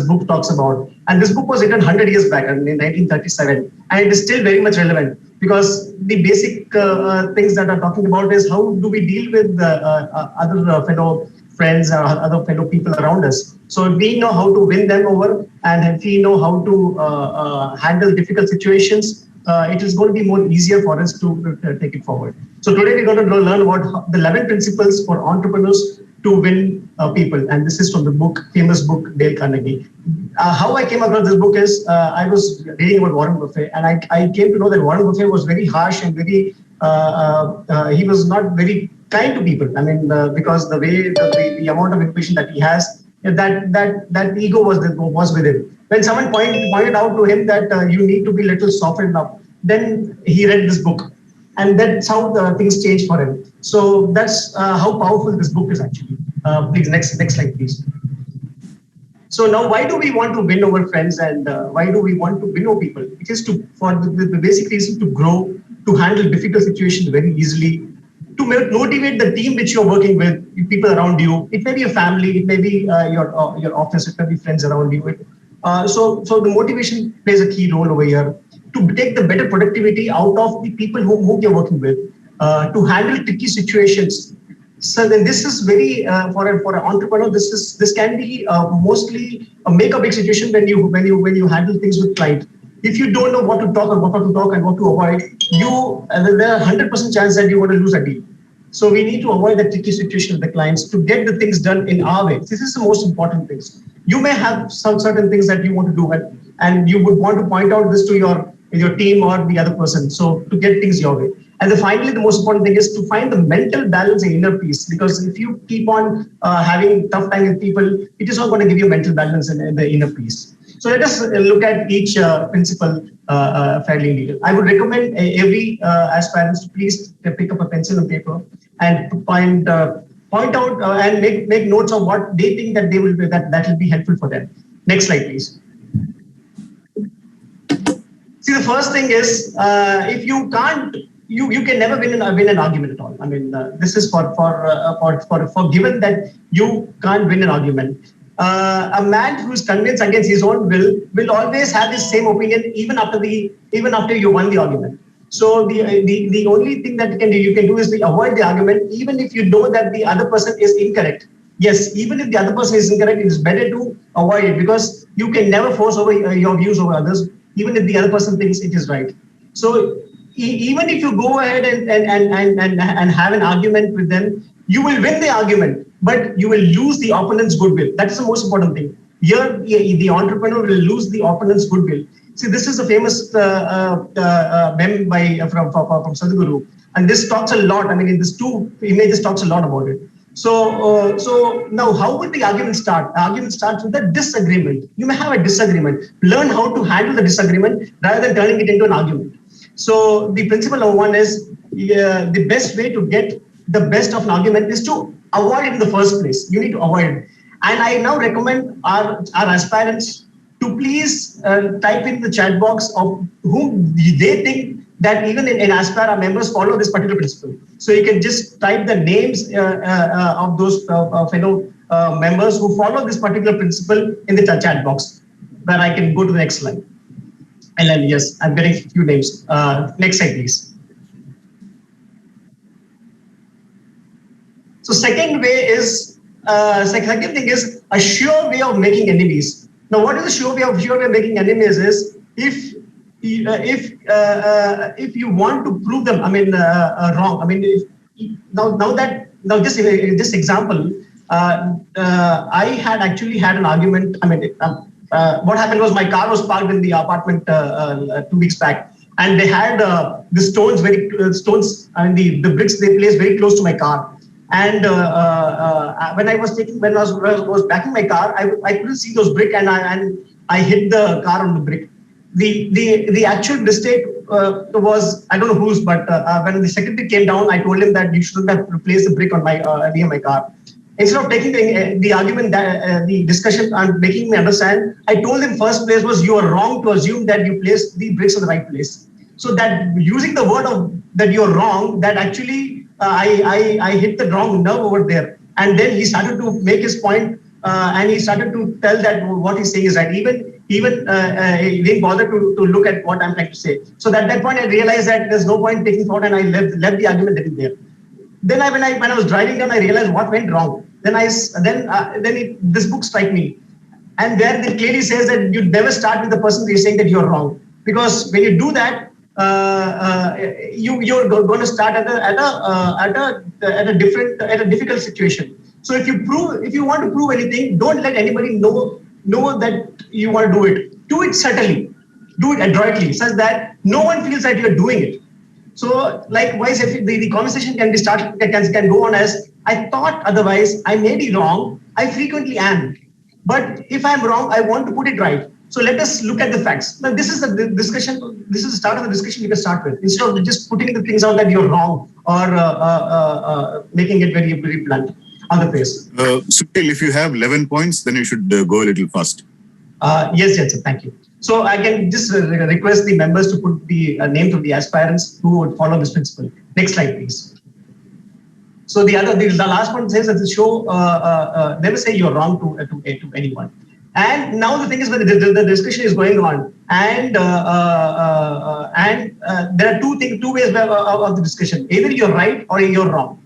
book talks about. And this book was written 100 years back, in 1937, and it is still very much relevant because the basic things that are talking about is how do we deal with other fellow friends or other fellow people around us. So we know how to win them over, and if we know how to handle difficult situations, it is going to be more easier for us to take it forward. So today we're going to learn about the 11 principles for entrepreneurs to win people, and this is from the book, famous book, Dale Carnegie. How I came across this book is I was reading about Warren Buffett, and I came to know that Warren Buffett was very harsh and very he was not very kind to people. I mean, because the way the amount of information that he has, that ego was with him. When someone pointed out to him that you need to be a little softened up, then he read this book, and that's how the things changed for him. So that's how powerful this book is actually. Please, next slide, please. So now, why do we want to win over friends, and why do we want to win over people? It is for the basic reason to grow, to handle difficult situations very easily, to motivate the team which you're working with, people around you. It may be a family, it may be your office, it may be friends around you. So the motivation plays a key role over here to take the better productivity out of the people whom you're working with, to handle tricky situations. So then this is very for an entrepreneur. This can be mostly a make or break situation when you handle things with client. If you don't know what to talk and what not to talk and what to avoid, there are 100% chance that you're going to lose a deal. So we need to avoid the tricky situation with the clients to get the things done in our way. This is the most important things. You may have some certain things that you want to do, and you would want to point out this to your team or the other person. So to get things your way. And then finally, the most important thing is to find the mental balance and inner peace. Because if you keep on having tough time with people, it is not going to give you mental balance and the inner peace. So let us look at each principle fairly in detail. I would recommend every aspirant to please pick up a pencil and paper and point out and make notes of what they think that that will be helpful for them. Next slide, please. See, the first thing is if you can't. You can never win an argument at all. I mean, this is for given that you can't win an argument. A man who's convinced against his own will always have his same opinion even after you won the argument. So the only thing that you can do is to avoid the argument, even if you know that the other person is incorrect. Yes, even if the other person is incorrect, it is better to avoid it because you can never force over your views over others, even if the other person thinks it is right. So even if you go ahead and have an argument with them, you will win the argument, but you will lose the opponent's goodwill. That's the most important thing. Here, the entrepreneur will lose the opponent's goodwill. See, this is a famous meme from Sadhguru, and this talks a lot. I mean, in these two images talks a lot about it. So now, how would the argument start? The argument starts with a disagreement. You may have a disagreement. Learn how to handle the disagreement rather than turning it into an argument. So the principle number one is the best way to get the best of an argument is to avoid it in the first place. You need to avoid it. And I now recommend our aspirants to please type in the chat box of whom they think that even in Aspire, our members follow this particular principle. So you can just type the names of those fellow members who follow this particular principle in the chat box, where I can go to the next slide. And then, yes, I'm getting a few names. Next slide, please. So second way is, second thing is a sure way of making enemies. Now, what is the sure way of making enemies is if you want to prove them, wrong. I mean, this example, I had actually had an argument. I mean, what happened was my car was parked in the apartment 2 weeks back, and they had the stones. I mean, the bricks they placed very close to my car. And when I was backing my car, I couldn't see those bricks, and I hit the car on the brick. The actual mistake was, I don't know whose, but when the secretary came down, I told him that you shouldn't have placed the brick on near my car. Instead of taking the argument, the discussion and making me understand, I told him first place was you are wrong to assume that you placed the bricks in the right place. So that using the word of that you're wrong, that actually I hit the wrong nerve over there. And then he started to make his point and he started to tell that what he's saying is right. Even he didn't bother to look at what I'm trying to say. So at that point, I realized that there's no point taking thought, and I left the argument that is there. Then when I was driving down, I realized what went wrong. This book struck me, and there it clearly says that you never start with the person who is saying that you're wrong, because when you do that, you're going to start at a difficult situation. So if you want to prove anything, don't let anybody know that you want to do it. Do it subtly, do it adroitly, such that no one feels that you're doing it. So likewise, if the conversation can go on as, I thought otherwise, I may be wrong, I frequently am. But if I'm wrong, I want to put it right. So let us look at the facts. Now, this is the discussion. This is the start of the discussion you can start with, instead of just putting the things out that you're wrong, or making it very, very blunt on the face. Sushil, if you have 11 points, then you should go a little fast. Yes, sir. Thank you. So I can just request the members to put the names of the aspirants who would follow this principle. Next slide, please. So the last one says that the show never say you're wrong to anyone. And now the thing is, when the discussion is going on, and there are two ways of the discussion. Either you're right or you're wrong.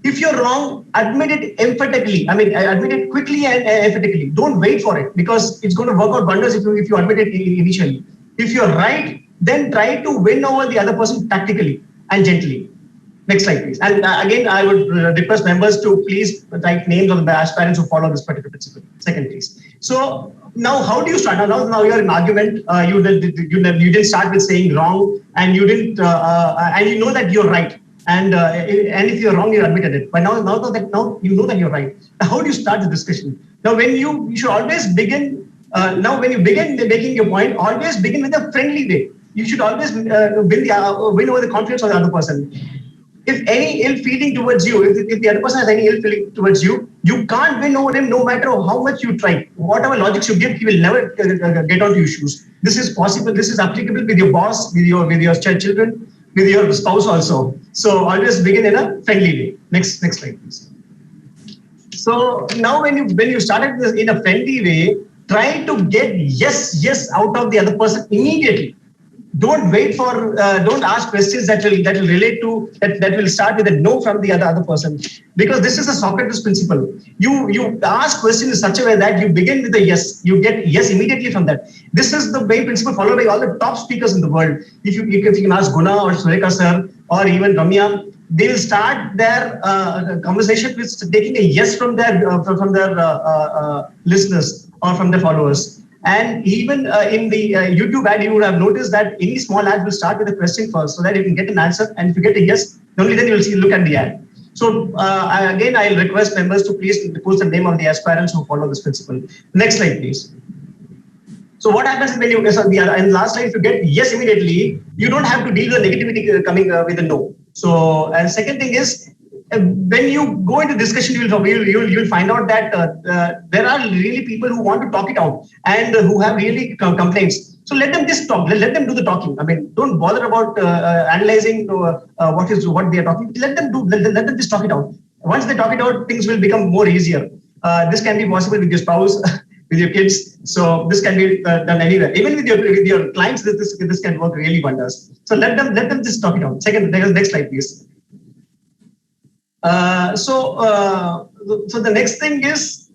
If you're wrong, admit it emphatically. Admit it quickly and emphatically. Don't wait for it, because it's going to work out wonders if you admit it initially. If you're right, then try to win over the other person tactically and gently. Next slide, please. And again, I would request members to please write names of the aspirants who follow this particular principle. Second, please. So now, how do you start? Now you're in argument. You didn't start with saying wrong, and you didn't, and you know that you're right. And if you're wrong, you admitted it. But now you know that you're right. Now, how do you start the discussion? Now, you should always begin. When you begin making your point, always begin with a friendly way. You should always win over the confidence of the other person. If any ill feeling towards you, if the other person has any ill feeling towards you, you can't win over him no matter how much you try. Whatever logics you give, he will never get onto your shoes. This is possible. This is applicable with your boss, with your children, with your spouse also. So always begin in a friendly way. Next slide, please. So now when you started this in a friendly way, try to get yes out of the other person immediately. Don't wait for, don't ask questions that will relate to, that will start with a no from the other person, because this is the Socrates principle. You ask questions in such a way that you begin with a yes, you get yes immediately from that. This is the main principle followed by all the top speakers in the world. If you can ask Guna or Sureka sir or even Ramya, they will start their conversation with taking a yes from their listeners or from their followers. And even in the YouTube ad, you would have noticed that any small ad will start with a question first, so that you can get an answer. And if you get a yes, only then you will look at the ad. So I'll request members to please post the name of the aspirants who follow this principle. Next slide, please. So what happens when you, in last slide, if you get yes immediately, you don't have to deal with the negativity coming with a no. So, and second thing is, when you go into discussion, you'll find out that there are really people who want to talk it out and who have really complaints. So let them just talk. Let them do the talking. Don't bother about analyzing what they are talking. Let them just talk it out. Once they talk it out, things will become more easier. This can be possible with your spouse, with your kids. So this can be done anywhere. Even with your clients, this can work really wonders. So let them just talk it out. Next slide, please. So the next thing is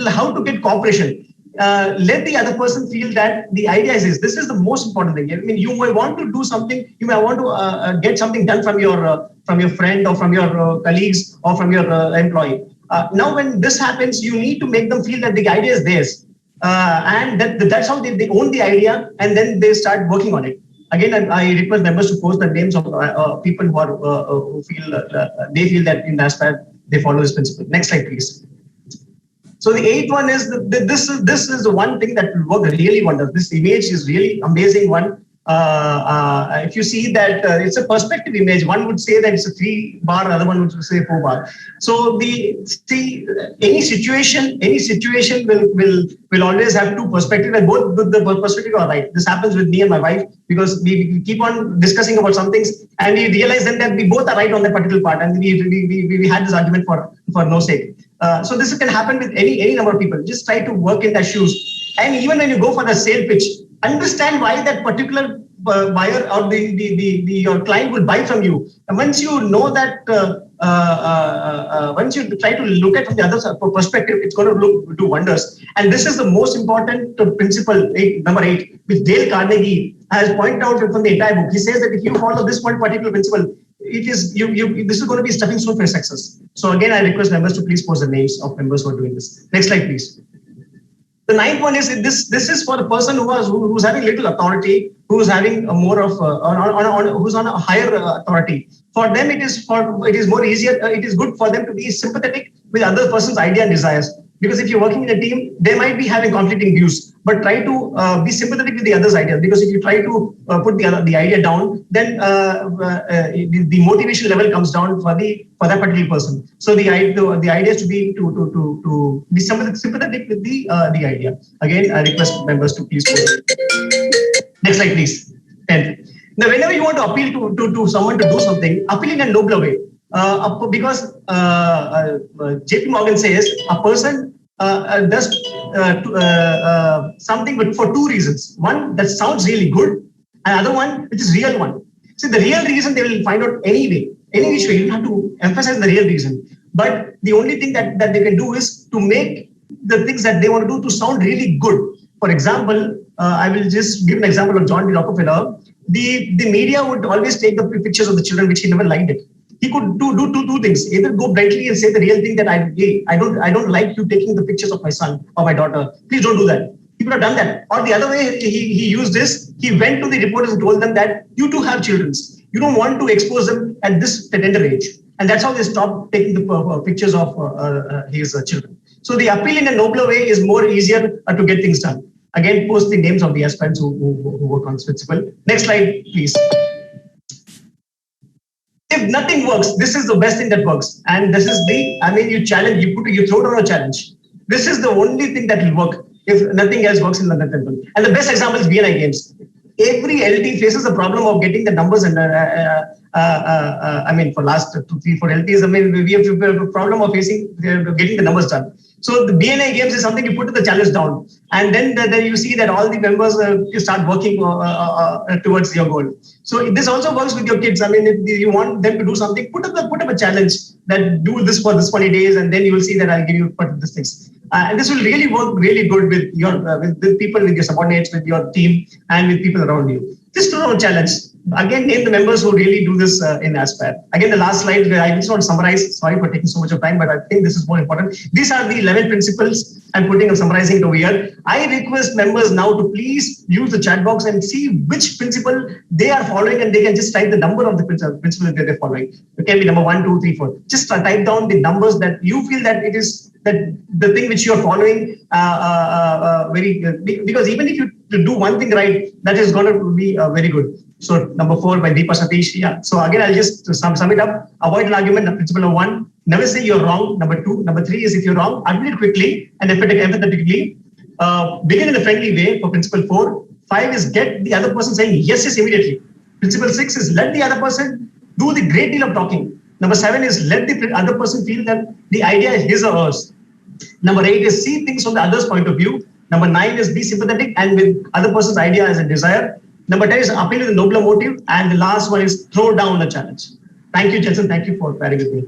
how to get cooperation. Let the other person feel that the idea is this is the most important thing. You may want to do something. You may want to get something done from your friend or from your colleagues or from your employee. Now, when this happens, you need to make them feel that the idea is theirs, and that's how they own the idea, and then they start working on it. Again, I request members to post the names of people who feel that in NASPAD they follow this principle. Next slide, please. So the eighth one is this is the one thing that will work really wonders. This image is really amazing one. If you see that it's a perspective image, one would say that it's a 3-bar, other one would say 4-bar. So any situation will always have two perspectives, and both the perspective are right. This happens with me and my wife, because we keep on discussing about some things and we realize then that we both are right on that particular part, and we had this argument for no sake. So this can happen with any number of people. Just try to work in their shoes. And even when you go for the sale pitch, understand why that particular buyer or your client will buy from you. And once you know that, once you try to look at from the other perspective, it's going to do wonders. And this is the most important principle, number 8, which Dale Carnegie has pointed out from the entire book. He says that if you follow this one particular principle, it is this is going to be a stepping stone for success. So again, I request members to please post the names of members who are doing this. Next slide, please. The 9th one is this is for the person who's having little authority, who's having a more of who's on a higher authority. For them, it is more easier. It is good for them to be sympathetic with other person's idea and desires. Because if you're working in a team, they might be having conflicting views, but try to be sympathetic with the other's ideas. Because if you try to put the idea down, then the motivation level comes down for that particular person. So the idea is to be sympathetic with the idea. Again, I request members to please post. Next slide, please. 10th. Now, whenever you want to appeal to someone to do something, appeal in a nobler way. Because JP Morgan says a person does something for 2 reasons. One that sounds really good, and another one which is real one. See, the real reason they will find out any which way. You have to emphasize the real reason. But the only thing that they can do is to make the things that they want to do to sound really good. For example, I will just give an example of John D. Rockefeller. The media would always take the pictures of the children, which he never liked it. He could do two things. Either go brightly and say the real thing that I don't like you taking the pictures of my son or my daughter. Please don't do that. He could have done that. Or the other way, he used this. He went to the reporters and told them that you too have children. You don't want to expose them at this tender age. And that's how they stopped taking the pictures of his children. So the appeal in a nobler way is more easier to get things done. Again, post the names of the aspirants who work on this principle. Next slide, please. If nothing works, this is the best thing that works. And this is you challenge, you throw down a challenge. This is the only thing that will work if nothing else works in the temple. And the best example is BNI games. Every LT faces the problem of getting the numbers and for last 2, 3, 4 LTs, we have a problem of getting the numbers done. So the BNI games is something you put the challenge down, and then you see that all the members start working towards your goal. So this also works with your kids. If you want them to do something, put up a challenge that do this for this 20 days, and then you will see that I'll give you these things. And this will really work really good with your with people, with your subordinates, with your team, and with people around you. Just throw a challenge. Again, name the members who really do this in Aspire. Again, the last slide, I just want to summarize. Sorry for taking so much of time, but I think this is more important. These are the 11 principles I'm summarizing it over here. I request members now to please use the chat box and see which principle they are following, and they can just type the number of the principle that they're following. It can be number 1, 2, 3, 4. Just type down the numbers that you feel that it is that the thing which you're following because even if you do one thing right, that is going to be very good. So number 4 by Deepa Satish. Yeah. So again, I'll just sum it up. Avoid an argument. Principle number 1, never say you're wrong. Number 2, number 3 is if you're wrong, admit it quickly and empathetically. Begin in a friendly way for principle 4. 5 is get the other person saying yes immediately. Principle 6 is let the other person do the great deal of talking. Number 7 is let the other person feel that the idea is his or hers. Number 8 is see things from the other's point of view. Number 9 is be sympathetic and with other person's idea as a desire. Number 10 is appeal with a nobler motive. And the last one is throw down a challenge. Thank you, Jensen. Thank you for bearing with me.